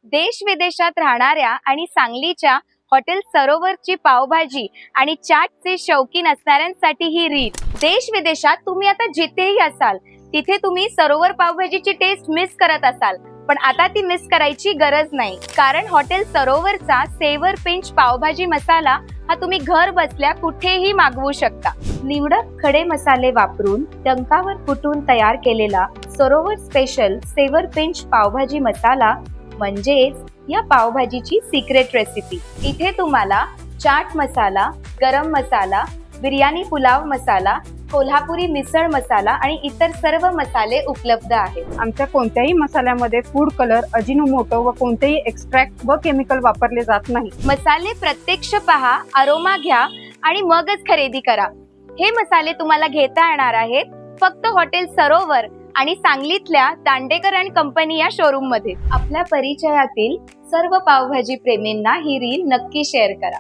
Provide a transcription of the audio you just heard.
देश विदेशात राहणाऱ्या आणि सांगलीच्या हॉटेल सरोवरची पावभाजी आणि चाटचे शौकीन असणाऱ्यांसाठी ही रील. देश विदेशात तुम्ही आता जिथेही असाल तिथे तुम्ही सरोवर पावभाजीची टेस्ट मिस करत असाल, पण आता ती मिस करायची गरज नाही, कारण हॉटेल सरोवरचा सेवर पिंच पावभाजी मसाला हा तुम्ही घर बसल्या कुठेही मागवू शकता. निवडक खडे मसाले वापरून टंकावर कुटून तयार केलेला सरोवर स्पेशल सेवर पिंच पावभाजी मसाला म्हणजेच या पावभाजीची सिक्रेट रेसिपी. इथे तुम्हाला चाट मसाला, गरम मसाला, बिर्याणी पुलाव मसाला, कोल्हापुरी मिसळ मसाला आणि इतर सर्व मसाले उपलब्ध आहेत. आमच्या कोणत्याही मसाल्यामध्ये फूड कलर, अजिनोमोटो व कोणतेही एक्स्ट्रॅक्ट व केमिकल वापरले जात नाही. मसाले प्रत्यक्ष पहा, अरोमा घ्या आणि मगच खरेदी करा. हे मसाले तुम्हाला घेता येणार आहेत फक्त हॉटेल सरोवर आणि सांगलीतल्या दांडेकर अँड कंपनी या शोरूम मध्ये. आपल्या परिचयातील सर्व पावभाजी प्रेमींना ही रील नक्की शेअर करा.